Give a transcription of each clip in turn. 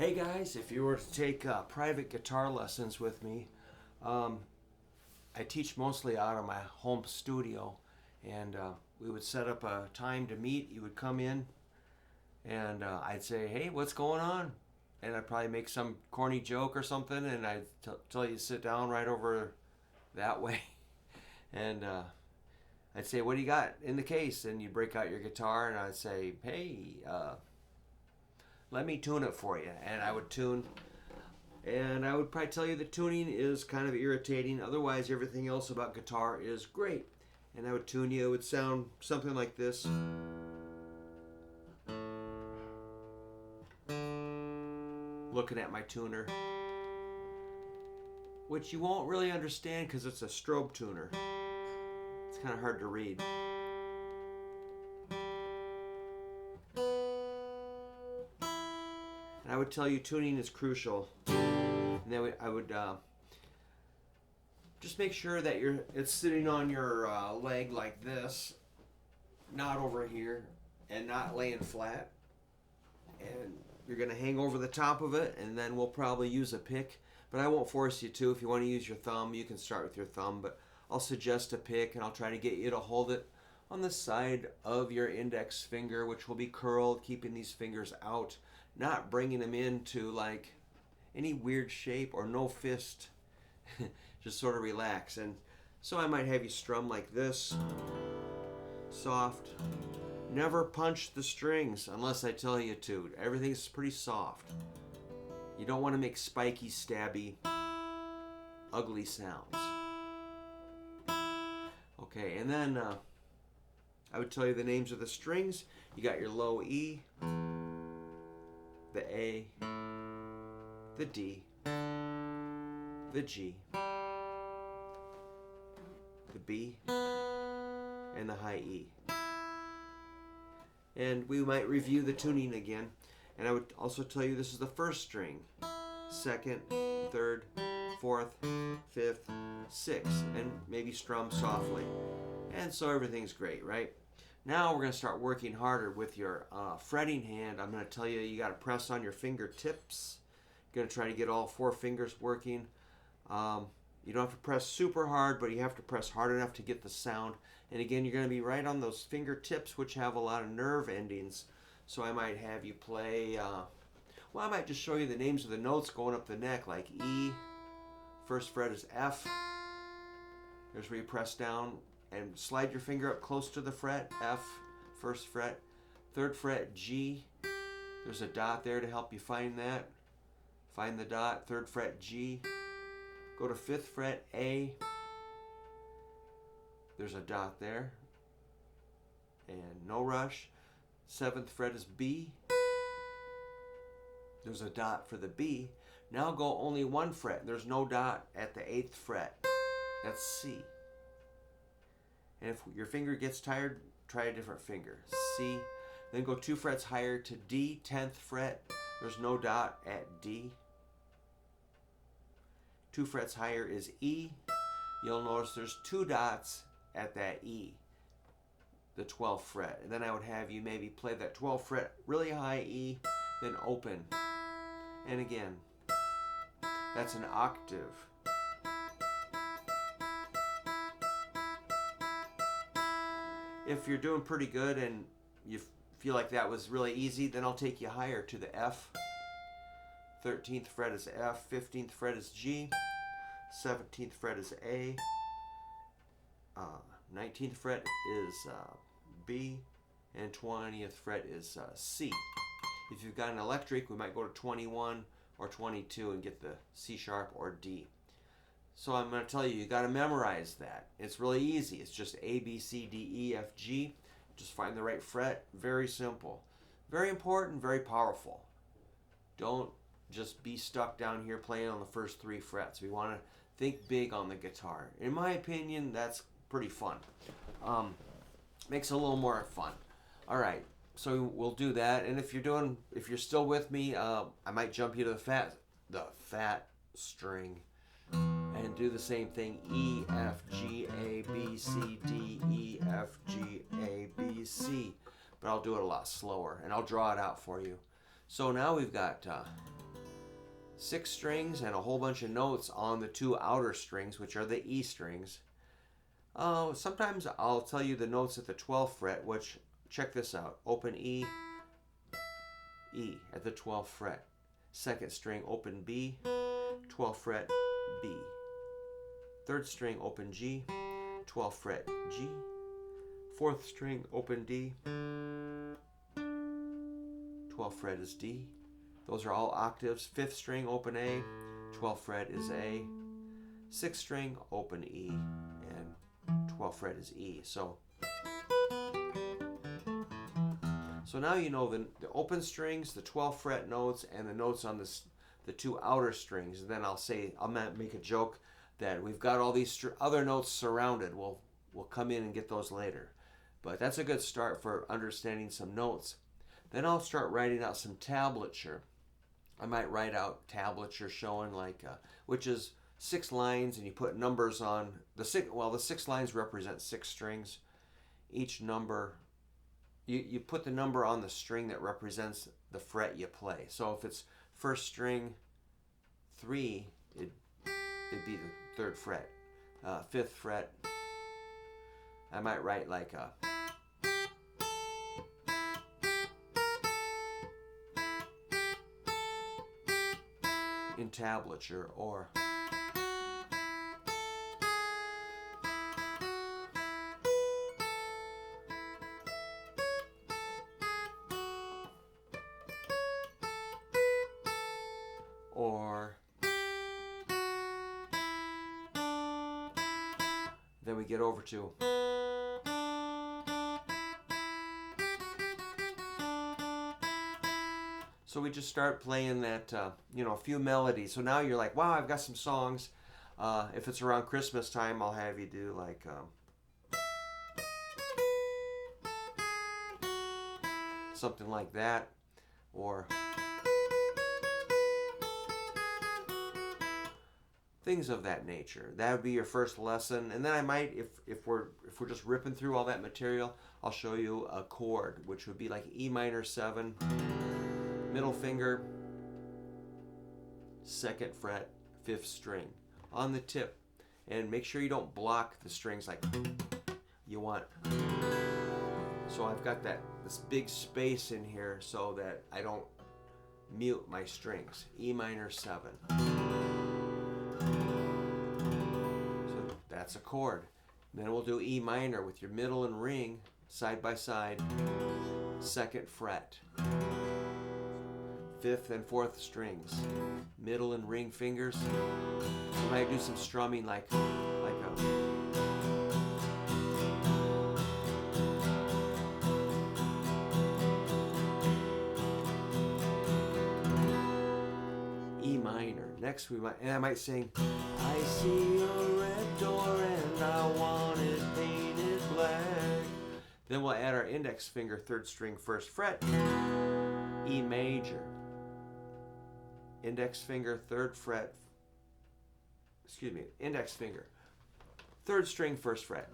Hey guys, if you were to take private guitar lessons with me, I teach mostly out of my home studio, and we would set up a time to meet. You would come in, and I'd say, "Hey, what's going on?" And I'd probably make some corny joke or something, and I'd tell you to sit down right over that way, and I'd say, "What do you got in the case?" And you'd break out your guitar, and I'd say, "Hey, let me tune it for you." And I would tune, and I would probably tell you the tuning is kind of irritating. Otherwise, everything else about guitar is great. And I would tune you. It would sound something like this. Looking at my tuner, which you won't really understand because it's a strobe tuner. It's kind of hard to read. I would tell you tuning is crucial, and then I would just make sure that it's sitting on your leg like this, not over here, and not laying flat. And you're going to hang over the top of it, and then we'll probably use a pick, but I won't force you to. If you want to use your thumb, you can start with your thumb, but I'll suggest a pick, and I'll try to get you to hold it on the side of your index finger, which will be curled, keeping these fingers out, not bringing them into like any weird shape or no fist. Just sort of relax. And so I might have you strum like this, soft. Never punch the strings unless I tell you to. Everything's pretty soft. You don't want to make spiky, stabby, ugly sounds. Okay, and then I would tell you the names of the strings. You got your low E, the A, the D, the G, the B, and the high E. And we might review the tuning again. And I would also tell you this is the first string, second, third, fourth, fifth, sixth, and maybe strum softly. And so everything's great, right? Now we're going to start working harder with your fretting hand. I'm going to tell you, you got to press on your fingertips. You're going to try to get all four fingers working. You don't have to press super hard, but you have to press hard enough to get the sound. And again, you're going to be right on those fingertips, which have a lot of nerve endings. So I might have you play, I might just show you the names of the notes going up the neck, like E. First fret is F. Here's where you press down and slide your finger up close to the fret, F, first fret. Third fret, G. There's a dot there to help you find that. Find the dot, third fret, G. Go to fifth fret, A. There's a dot there. And no rush. Seventh fret is B. There's a dot for the B. Now go only one fret. There's no dot at the eighth fret. That's C. And if your finger gets tired, try a different finger. C. Then go 2 frets higher to D, 10th fret. There's no dot at D. 2 frets higher is E. You'll notice there's 2 dots at that E, the 12th fret. And then I would have you maybe play that 12th fret really high E, then open. And again, that's an octave. If you're doing pretty good and you feel like that was really easy, then I'll take you higher to the F. 13th fret is F, 15th fret is G, 17th fret is A, 19th fret is B, and 20th fret is C. If you've got an electric, we might go to 21 or 22 and get the C sharp or D. So I'm going to tell you, you got to memorize that. It's really easy. It's just A, B, C, D, E, F, G. Just find the right fret. Very simple. Very important, very powerful. Don't just be stuck down here playing on the first 3 frets. We want to think big on the guitar. In my opinion, that's pretty fun. Makes it a little more fun. All right, so we'll do that. And if you're still with me, I might jump you to the fat string. And do the same thing, E, F, G, A, B, C, D, E, F, G, A, B, C. But I'll do it a lot slower, and I'll draw it out for you. So now we've got 6 strings and a whole bunch of notes on the 2 outer strings, which are the E strings. Sometimes I'll tell you the notes at the 12th fret, which, check this out. Open E, E at the 12th fret. Second string, open B, 12th fret, B. Third string, open G, 12th fret, G. Fourth string, open D, 12th fret is D. Those are all octaves. Fifth string, open A, 12th fret is A. Sixth string, open E, and 12th fret is E. So now you know the open strings, the 12th fret notes, and the notes on the 2 outer strings. And then I'll make a joke that we've got all these other notes surrounded. We'll come in and get those later. But that's a good start for understanding some notes. Then I'll start writing out some tablature. I might write out tablature showing which is 6 lines, and you put numbers on the 6 lines represent 6 strings. Each number, you put the number on the string that represents the fret you play. So if it's first string 3, it'd be the 3rd fret. 5th fret, I might write like a in tablature, or then we get over to so we just start playing that, a few melodies. So now you're like, wow, I've got some songs. If it's around Christmas time, I'll have you do like something like that, or things of that nature. That would be your first lesson. And then I might, if we're just ripping through all that material, I'll show you a chord, which would be like E minor 7. Middle finger, 2nd fret, 5th string on the tip, and make sure you don't block the strings like you want. So I've got this big space in here so that I don't mute my strings. E minor 7. So that's a chord. And then we'll do E minor with your middle and ring side by side, 2nd fret. 5th and 4th strings, middle and ring fingers. I might do some strumming like a E minor. Next I might sing, I see a red door and I want it painted black. Then we'll add our index finger, 3rd string, 1st fret, E major. Index finger, 3rd fret, index finger, 3rd string, 1st fret.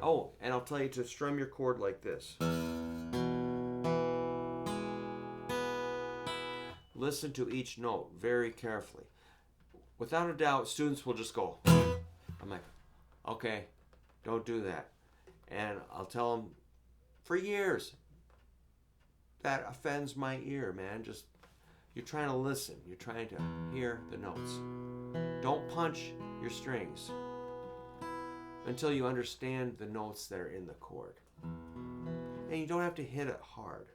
Oh, and I'll tell you to strum your chord like this. Listen to each note very carefully. Without a doubt, students will just go, I'm like, okay, don't do that. And I'll tell them, for years, that offends my ear, man. You're trying to listen. You're trying to hear the notes. Don't punch your strings until you understand the notes that are in the chord. And you don't have to hit it hard.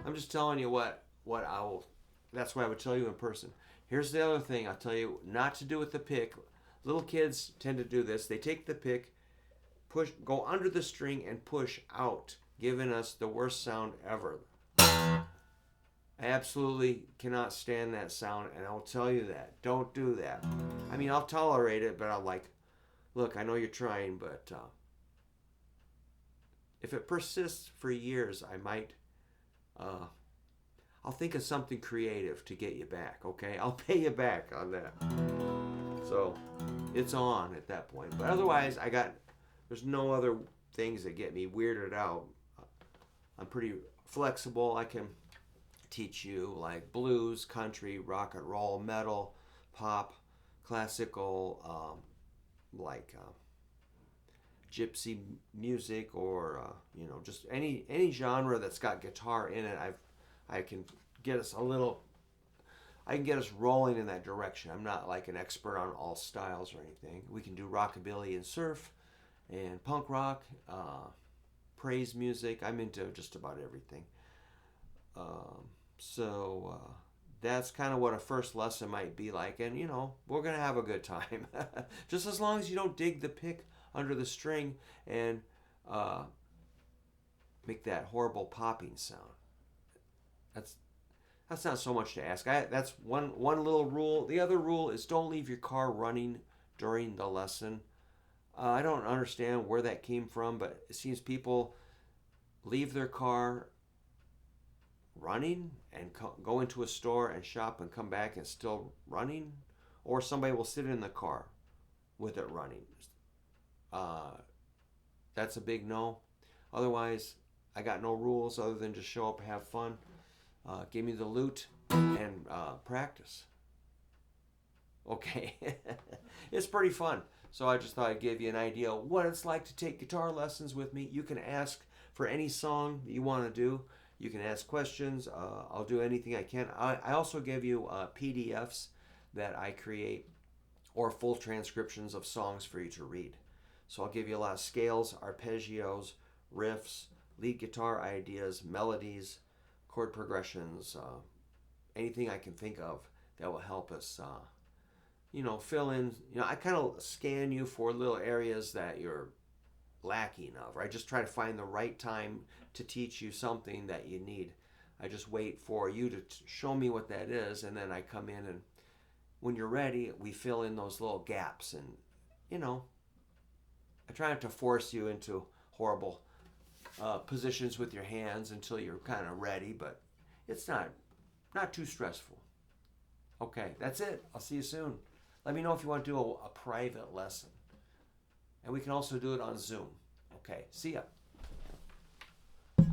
I'm just telling you that's what I would tell you in person. Here's the other thing I'll tell you not to do with the pick. Little kids tend to do this. They take the pick, go under the string and push out, giving us the worst sound ever. I absolutely cannot stand that sound, and I'll tell you that. Don't do that. I mean, I'll tolerate it, but I'll look, I know you're trying, but if it persists for years, I might, I'll think of something creative to get you back, okay? I'll pay you back on that. So, it's on at that point. But otherwise, there's no other things that get me weirded out. I'm pretty flexible. I can teach you like blues, country, rock and roll, metal, pop, classical, gypsy music, or just any genre that's got guitar in it. I can get us I can get us rolling in that direction. I'm not like an expert on all styles or anything. We can do rockabilly and surf and punk rock, praise music. I'm into just about everything. So that's kind of what a first lesson might be like. And, we're going to have a good time. Just as long as you don't dig the pick under the string and make that horrible popping sound. That's not so much to ask. That's one little rule. The other rule is don't leave your car running during the lesson. I don't understand where that came from, but it seems people leave their car running and go into a store and shop and come back and still running, or somebody will sit in the car with it running. That's a big no. Otherwise, I got no rules other than just show up and have fun. Give me the loot and practice. Okay. It's pretty fun. So I just thought I'd give you an idea of what it's like to take guitar lessons with me. You can ask for any song that you want to do. You can ask questions. I'll do anything I can. I also give you PDFs that I create, or full transcriptions of songs for you to read. So I'll give you a lot of scales, arpeggios, riffs, lead guitar ideas, melodies, chord progressions, anything I can think of that will help us, fill in. I kind of scan you for little areas that you're lacking of, or I just try to find the right time to teach you something that you need. I just wait for you to show me what that is, and then I come in, and when you're ready, we fill in those little gaps. And, I try not to force you into horrible positions with your hands until you're kind of ready, but it's not too stressful. Okay, that's it. I'll see you soon. Let me know if you want to do a private lesson. And we can also do it on Zoom. Okay, see ya.